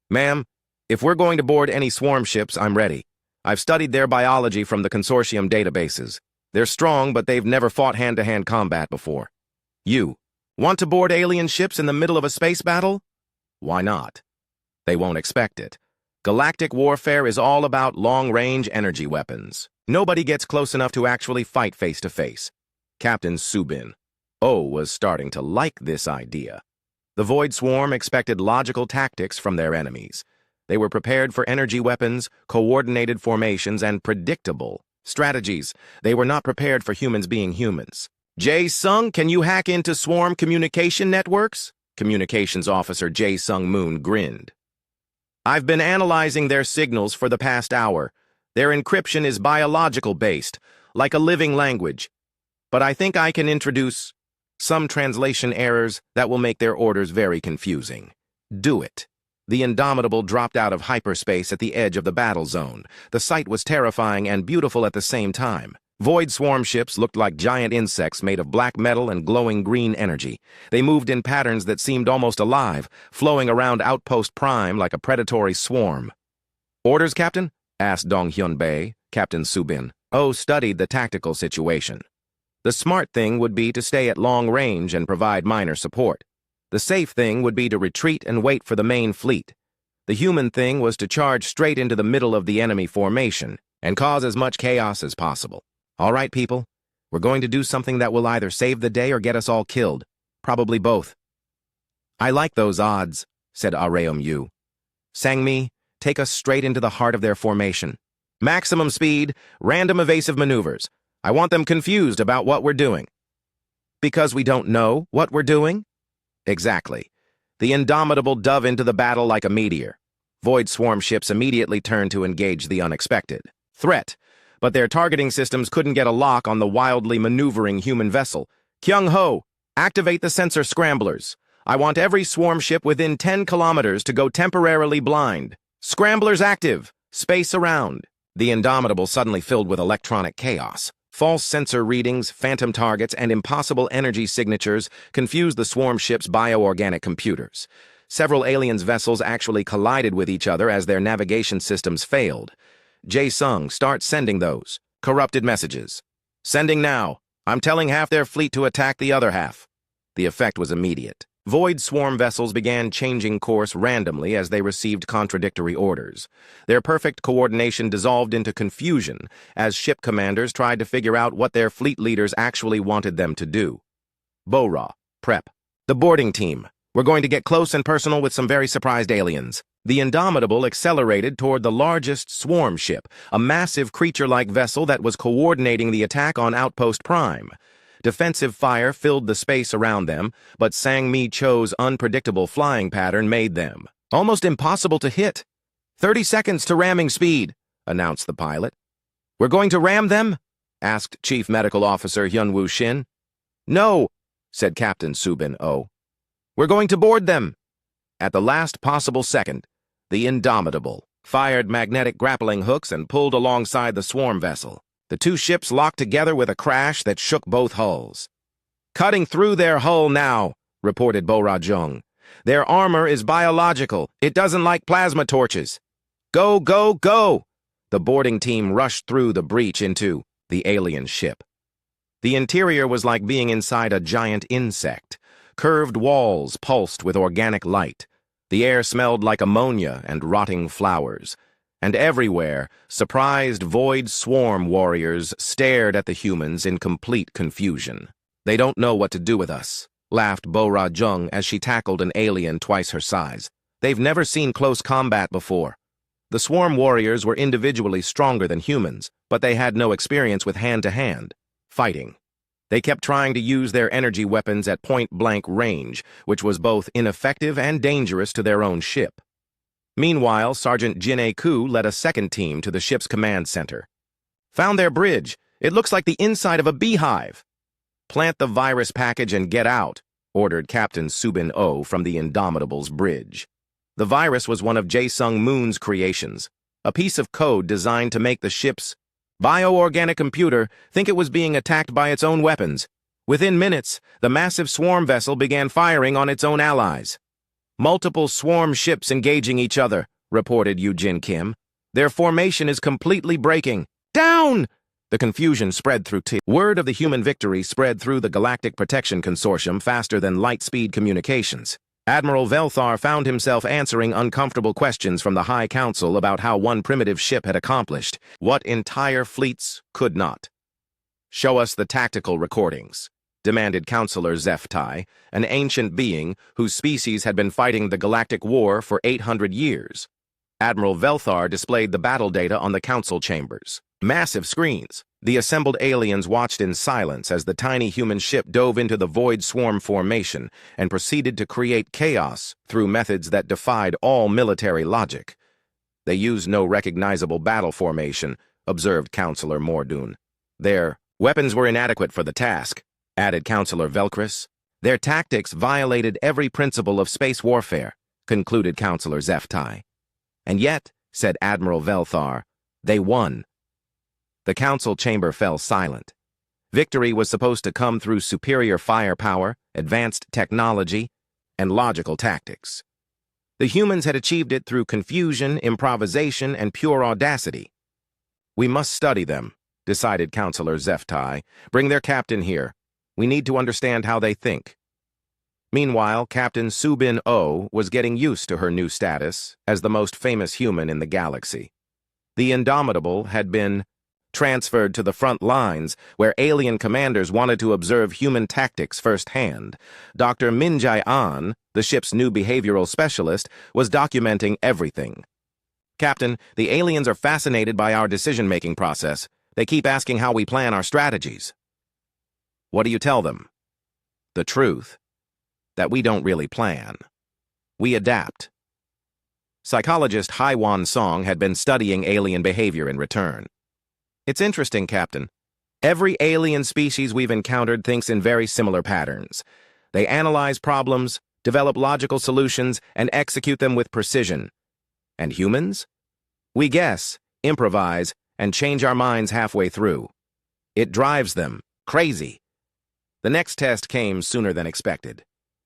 Ma'am, if we're going to board any swarm ships, I'm ready. I've studied their biology from the consortium databases. They're strong, but they've never fought hand-to-hand combat before. You, want to board alien ships in the middle of a space battle? Why not? They won't expect it. Galactic warfare is all about long-range energy weapons. Nobody gets close enough to actually fight face-to-face. Captain Subin was starting to like this idea. The Void Swarm expected logical tactics from their enemies. They were prepared for energy weapons, coordinated formations, and predictable strategies. They were not prepared for humans being humans. Jae-sung, can you hack into swarm communication networks? Communications Officer Jae-sung Moon grinned. I've been analyzing their signals for the past hour. Their encryption is biological-based, like a living language. But I think I can introduce some translation errors that will make their orders very confusing. Do it. The Indomitable dropped out of hyperspace at the edge of the battle zone. The sight was terrifying and beautiful at the same time. Void swarm ships looked like giant insects made of black metal and glowing green energy. They moved in patterns that seemed almost alive, flowing around Outpost Prime like a predatory swarm. Orders, Captain? Asked Dong Hyun-bae. Captain Subin studied the tactical situation. The smart thing would be to stay at long range and provide minor support. The safe thing would be to retreat and wait for the main fleet. The human thing was to charge straight into the middle of the enemy formation and cause as much chaos as possible. All right, people, we're going to do something that will either save the day or get us all killed. Probably both. I like those odds, said Areum Yu. Sang-mi, take us straight into the heart of their formation. Maximum speed, random evasive maneuvers. I want them confused about what we're doing. Because we don't know what we're doing? Exactly. The Indomitable dove into the battle like a meteor. Void swarm ships immediately turned to engage the unexpected threat, but their targeting systems couldn't get a lock on the wildly maneuvering human vessel. Kyung-ho, activate the sensor scramblers. I want every swarm ship within 10 kilometers to go temporarily blind. Scramblers active. Space around. The Indomitable suddenly filled with electronic chaos. False sensor readings, phantom targets, and impossible energy signatures confused the swarm ship's bioorganic computers. Several aliens' vessels actually collided with each other as their navigation systems failed. Jae-sung, start sending those corrupted messages. Sending now. I'm telling half their fleet to attack the other half. The effect was immediate. Void swarm vessels began changing course randomly as they received contradictory orders. Their perfect coordination dissolved into confusion as ship commanders tried to figure out what their fleet leaders actually wanted them to do. Bo-Ra, prep. The boarding team. We're going to get close and personal with some very surprised aliens. The Indomitable accelerated toward the largest swarm ship, a massive creature-like vessel that was coordinating the attack on Outpost Prime. Defensive fire filled the space around them, but Sang-mi Cho's unpredictable flying pattern made them almost impossible to hit. 30 seconds to ramming speed, announced the pilot. We're going to ram them? Asked Chief Medical Officer Hyun-woo Shin. No, said Captain Subin Oh. We're going to board them. At the last possible second, the Indomitable fired magnetic grappling hooks and pulled alongside the swarm vessel. The two ships locked together with a crash that shook both hulls. Cutting through their hull now, reported Bo-Ra Jung. Their armor is biological. It doesn't like plasma torches. Go, go, go! The boarding team rushed through the breach into the alien ship. The interior was like being inside a giant insect. Curved walls pulsed with organic light. The air smelled like ammonia and rotting flowers. And everywhere, surprised void swarm warriors stared at the humans in complete confusion. They don't know what to do with us, laughed Bo-Ra Jung as she tackled an alien twice her size. They've never seen close combat before. The swarm warriors were individually stronger than humans, but they had no experience with hand-to-hand fighting. They kept trying to use their energy weapons at point-blank range, which was both ineffective and dangerous to their own ship. Meanwhile, Sergeant Jin-A Koo led a second team to the ship's command center. Found their bridge. It looks like the inside of a beehive. Plant the virus package and get out, ordered Captain Subin Oh from the Indomitable's bridge. The virus was one of Jae-sung Moon's creations, a piece of code designed to make the ship's Bioorganic computer think it was being attacked by its own weapons. Within minutes, the massive swarm vessel began firing on its own allies. Multiple swarm ships engaging each other, reported Eugene Kim. Their formation is completely breaking. Down! The confusion spread through Word of the human victory spread through the Galactic Protection Consortium faster than light-speed communications. Admiral Velthar found himself answering uncomfortable questions from the High Council about how one primitive ship had accomplished what entire fleets could not. Show us the tactical recordings, demanded Counselor Zeftai, an ancient being whose species had been fighting the Galactic War for 800 years. Admiral Velthar displayed the battle data on the council chambers. Massive screens. The assembled aliens watched in silence as the tiny human ship dove into the void swarm formation and proceeded to create chaos through methods that defied all military logic. They used no recognizable battle formation, observed Counselor Mordoon. Their weapons were inadequate for the task, added Counselor Velkris. Their tactics violated every principle of space warfare, concluded Counselor Zeftai. And yet, said Admiral Velthar, they won. The council chamber fell silent. Victory was supposed to come through superior firepower, advanced technology, and logical tactics. The humans had achieved it through confusion, improvisation, and pure audacity. We must study them, decided Counselor Zeftai. Bring their captain here. We need to understand how they think. Meanwhile, Captain Subin O was getting used to her new status as the most famous human in the galaxy. The Indomitable had been transferred to the front lines, where alien commanders wanted to observe human tactics firsthand. Dr. Minjai An, the ship's new behavioral specialist, was documenting everything. Captain, the aliens are fascinated by our decision-making process. They keep asking how we plan our strategies. What do you tell them? The truth. That we don't really plan. We adapt. Psychologist Haiwan Song had been studying alien behavior in return. It's interesting, Captain. Every alien species we've encountered thinks in very similar patterns. They analyze problems, develop logical solutions, and execute them with precision. And humans? We guess, improvise, and change our minds halfway through. It drives them crazy. The next test came sooner than expected.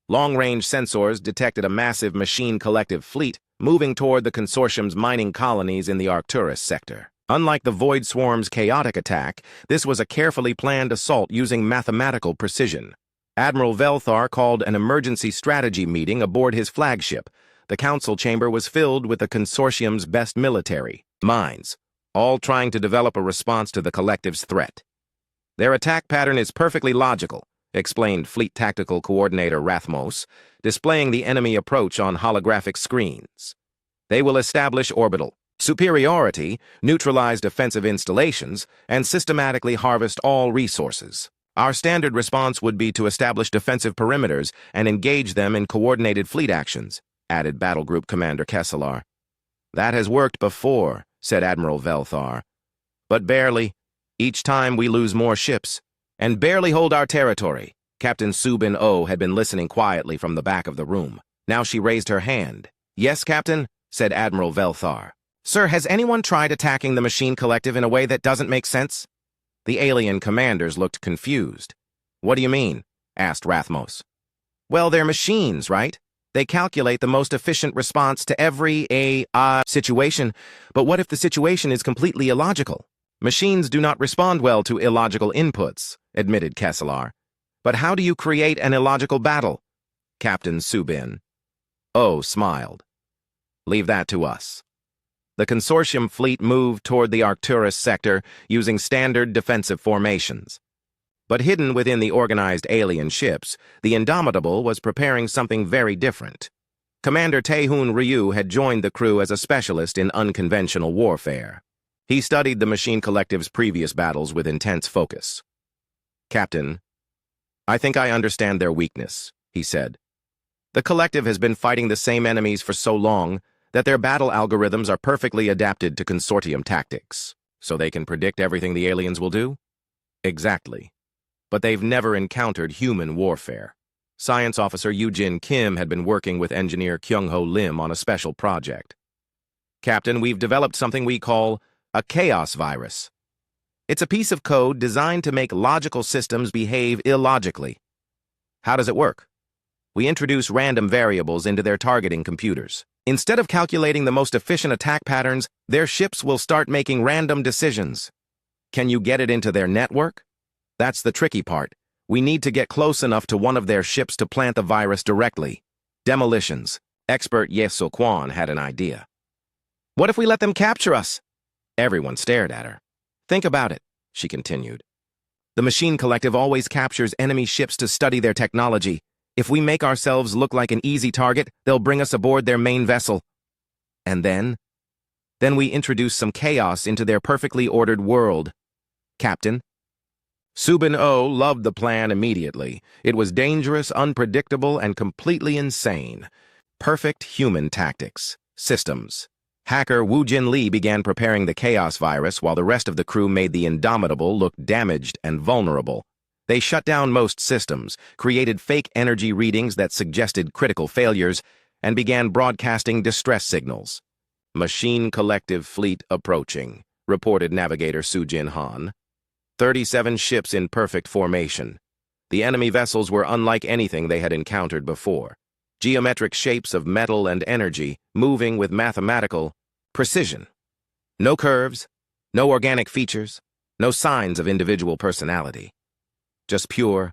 Long-range sensors detected a massive machine collective fleet moving toward the consortium's mining colonies in the Arcturus sector. Unlike the Void Swarm's chaotic attack, this was a carefully planned assault using mathematical precision. Admiral Velthar called an emergency strategy meeting aboard his flagship. The council chamber was filled with the consortium's best military minds, all trying to develop a response to the collective's threat. Their attack pattern is perfectly logical, explained Fleet Tactical Coordinator Rathmos, displaying the enemy approach on holographic screens. They will establish orbital superiority, neutralize defensive installations, and systematically harvest all resources. Our standard response would be to establish defensive perimeters and engage them in coordinated fleet actions, added Battle Group Commander Kesselar. That has worked before, said Admiral Velthar. But barely. Each time we lose more ships, and barely hold our territory. Captain Subin O had been listening quietly from the back of the room. Now she raised her hand. Yes, Captain, said Admiral Velthar. Sir, has anyone tried attacking the machine collective in a way that doesn't make sense? The alien commanders looked confused. What do you mean? Asked Rathmos. Well, they're machines, right? They calculate the most efficient response to every situation. But what if the situation is completely illogical? Machines do not respond well to illogical inputs, admitted Kesselar. But how do you create an illogical battle? Captain Subin O smiled. Leave that to us. The consortium fleet moved toward the Arcturus sector using standard defensive formations. But hidden within the organized alien ships, the Indomitable was preparing something very different. Commander Taehun Ryu had joined the crew as a specialist in unconventional warfare. He studied the machine collective's previous battles with intense focus. Captain, I think I understand their weakness, he said. The collective has been fighting the same enemies for so long that their battle algorithms are perfectly adapted to consortium tactics, so they can predict everything the aliens will do? Exactly. But they've never encountered human warfare. Science Officer Eugene Kim had been working with engineer Kyung-Ho Lim on a special project. Captain, we've developed something we call a chaos virus. It's a piece of code designed to make logical systems behave illogically. How does it work? We introduce random variables into their targeting computers. Instead of calculating the most efficient attack patterns, their ships will start making random decisions. Can you get it into their network? That's the tricky part. We need to get close enough to one of their ships to plant the virus directly. Demolitions. Expert Ye Kwon had an idea. What if we let them capture us? Everyone stared at her. Think about it, she continued. The Machine Collective always captures enemy ships to study their technology. If we make ourselves look like an easy target, they'll bring us aboard their main vessel. And then we introduce some chaos into their perfectly ordered world. Captain? Subin-O loved the plan immediately. It was dangerous, unpredictable, and completely insane. Perfect human tactics. Systems. Hacker Woo Jin Lee began preparing the chaos virus while the rest of the crew made the Indomitable look damaged and vulnerable. They shut down most systems, created fake energy readings that suggested critical failures, and began broadcasting distress signals. Machine Collective fleet approaching, reported Navigator Soo-Jin Han. 37 ships in perfect formation. The enemy vessels were unlike anything they had encountered before. Geometric shapes of metal and energy, moving with mathematical precision. No curves, no organic features, no signs of individual personality. Just pure,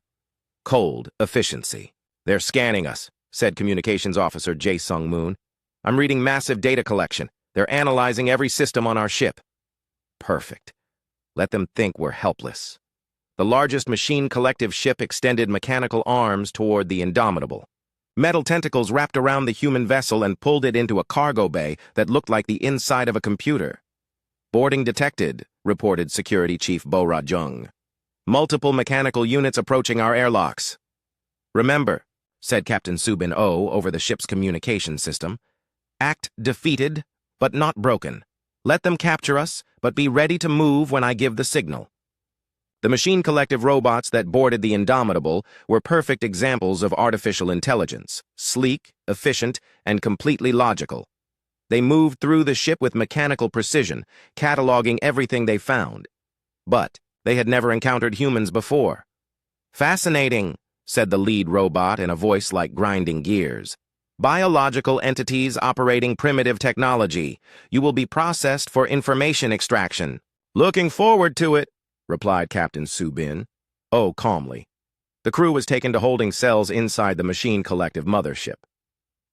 cold efficiency. They're scanning us, said Communications Officer Jae Sung-moon. I'm reading massive data collection. They're analyzing every system on our ship. Perfect. Let them think we're helpless. The largest Machine Collective ship extended mechanical arms toward the Indomitable. Metal tentacles wrapped around the human vessel and pulled it into a cargo bay that looked like the inside of a computer. Boarding detected, reported Security Chief Bo Ra-jung. Multiple mechanical units approaching our airlocks. Remember, said Captain Subin-O over the ship's communication system, act defeated, but not broken. Let them capture us, but be ready to move when I give the signal. The Machine Collective robots that boarded the Indomitable were perfect examples of artificial intelligence, sleek, efficient, and completely logical. They moved through the ship with mechanical precision, cataloging everything they found. But they had never encountered humans before. Fascinating, said the lead robot in a voice like grinding gears. Biological entities operating primitive technology. You will be processed for information extraction. Looking forward to it, replied Captain Subin-O calmly. The crew was taken to holding cells inside the Machine Collective mothership.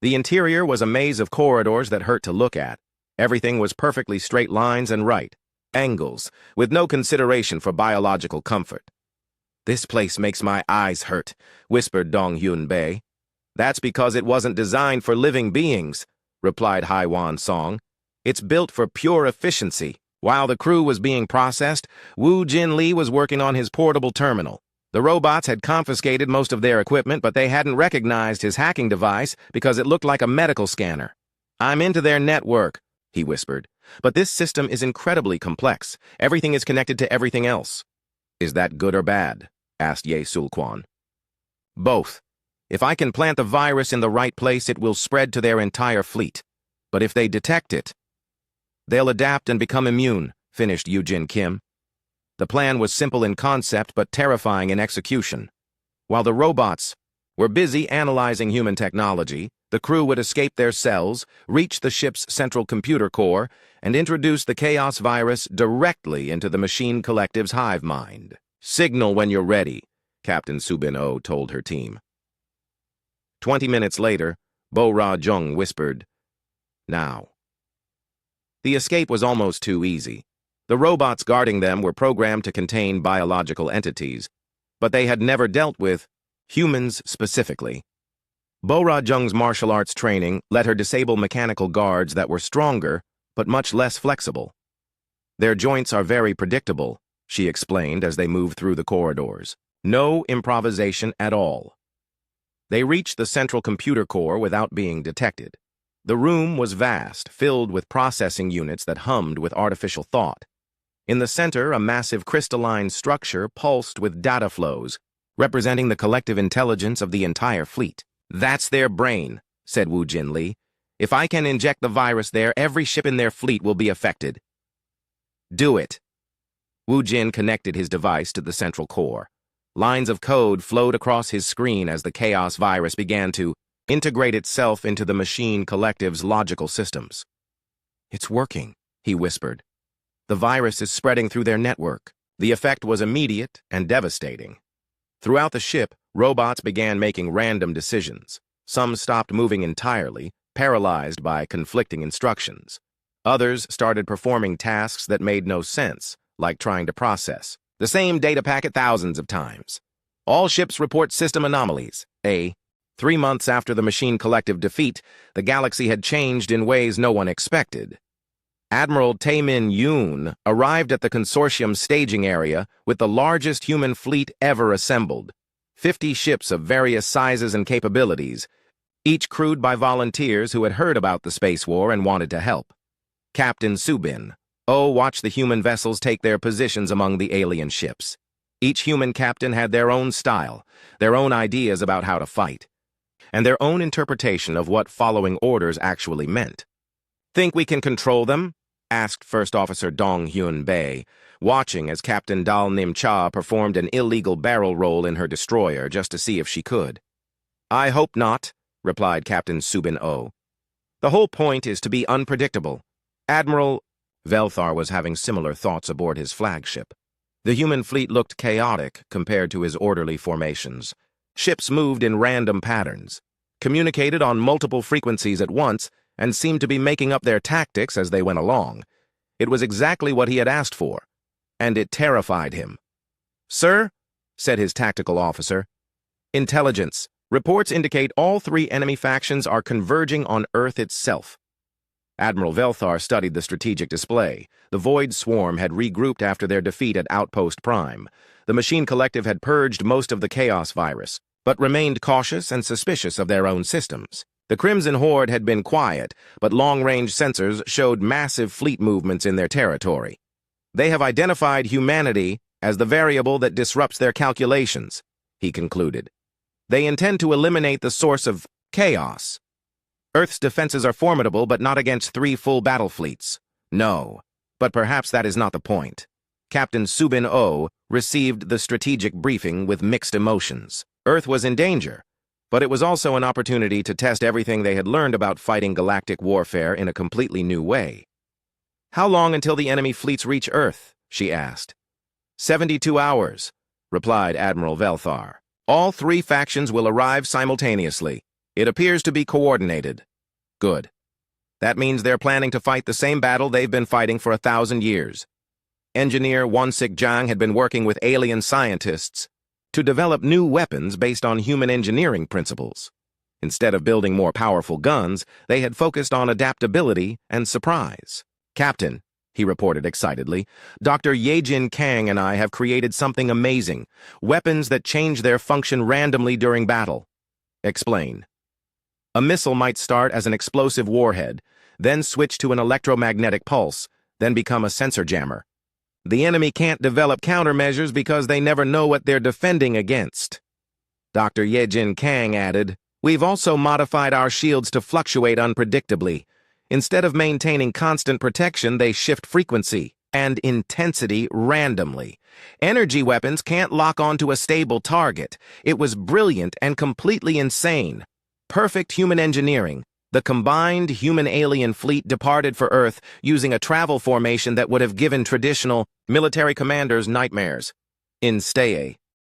The interior was a maze of corridors that hurt to look at. Everything was perfectly straight lines and right angles, with no consideration for biological comfort. This place makes my eyes hurt, whispered Dong Hyun-bae. That's because it wasn't designed for living beings, replied Haiwan Song. It's built for pure efficiency. While the crew was being processed, Woo Jin Lee was working on his portable terminal. The robots had confiscated most of their equipment, but they hadn't recognized his hacking device because it looked like a medical scanner. I'm into their network, he whispered. But this system is incredibly complex. Everything is connected to everything else. Is that good or bad? Asked Ye Sul-kwon. Both. If I can plant the virus in the right place, it will spread to their entire fleet. But if they detect it, they'll adapt and become immune, finished Yoo-jin Kim. The plan was simple in concept but terrifying in execution. While the robots were busy analyzing human technology, the crew would escape their cells, reach the ship's central computer core, and introduce the chaos virus directly into the Machine Collective's hive mind. Signal when you're ready, Captain Subin-O told her team. 20 minutes later, Bo Ra-jung whispered, Now. The escape was almost too easy. The robots guarding them were programmed to contain biological entities, but they had never dealt with humans specifically. Bo Ra-jung's martial arts training let her disable mechanical guards that were stronger, but much less flexible. Their joints are very predictable, she explained as they moved through the corridors. No improvisation at all. They reached the central computer core without being detected. The room was vast, filled with processing units that hummed with artificial thought. In the center, a massive crystalline structure pulsed with data flows, representing the collective intelligence of the entire fleet. That's their brain, said Woo Jin Lee. If I can inject the virus there, every ship in their fleet will be affected. Do it. Wu Jin connected his device to the central core. Lines of code flowed across his screen as the chaos virus began to integrate itself into the machine collective's logical systems. "It's working," he whispered. "The virus is spreading through their network." The effect was immediate and devastating. Throughout the ship, robots began making random decisions. Some stopped moving entirely, paralyzed by conflicting instructions. Others started performing tasks that made no sense, like trying to process the same data packet thousands of times. All ships report system anomalies. 3 months after the machine collective defeat, the galaxy had changed in ways no one expected. Admiral Tae-min Yoon arrived at the consortium staging area with the largest human fleet ever assembled. 50 ships of various sizes and capabilities, each crewed by volunteers who had heard about the space war and wanted to help. Captain Subin watched the human vessels take their positions among the alien ships. Each human captain had their own style, their own ideas about how to fight, and their own interpretation of what following orders actually meant. "Think we can control them?" asked First Officer Dong Hyun Bae, watching as Captain Dal Nim Cha performed an illegal barrel roll in her destroyer just to see if she could. "I hope not," replied Captain Subin Oh. "The whole point is to be unpredictable." Admiral Velthar was having similar thoughts aboard his flagship. The human fleet looked chaotic compared to his orderly formations. Ships moved in random patterns, communicated on multiple frequencies at once, and seemed to be making up their tactics as they went along. It was exactly what he had asked for, and it terrified him. "Sir," said his tactical officer, "Intelligence. Reports indicate all 3 enemy factions are converging on Earth itself." Admiral Velthar studied the strategic display. The Void Swarm had regrouped after their defeat at Outpost Prime. The Machine Collective had purged most of the Chaos virus, but remained cautious and suspicious of their own systems. The Crimson Horde had been quiet, but long-range sensors showed massive fleet movements in their territory. "They have identified humanity as the variable that disrupts their calculations," he concluded. "They intend to eliminate the source of chaos. Earth's defenses are formidable, but not against 3 full battle fleets. No, but perhaps that is not the point." Captain Subin Oh received the strategic briefing with mixed emotions. Earth was in danger, but it was also an opportunity to test everything they had learned about fighting galactic warfare in a completely new way. "How long until the enemy fleets reach Earth?" she asked. 72 hours, replied Admiral Velthar. "All 3 factions will arrive simultaneously. It appears to be coordinated." "Good. That means they're planning to fight the same battle they've been fighting for 1,000 years. Engineer Won-Sik Jang had been working with alien scientists to develop new weapons based on human engineering principles. Instead of building more powerful guns, they had focused on adaptability and surprise. "Captain," he reported excitedly, "Dr. Yejin Kang and I have created something amazing, weapons that change their function randomly during battle." "Explain." "A missile might start as an explosive warhead, then switch to an electromagnetic pulse, then become a sensor jammer. The enemy can't develop countermeasures because they never know what they're defending against." Dr. Yejin Kang added, "We've also modified our shields to fluctuate unpredictably. Instead of maintaining constant protection, they shift frequency and intensity randomly. Energy weapons can't lock onto a stable target. It was brilliant and completely insane. Perfect human engineering. The combined human-alien fleet departed for Earth using a travel formation that would have given traditional military commanders nightmares. In Stay,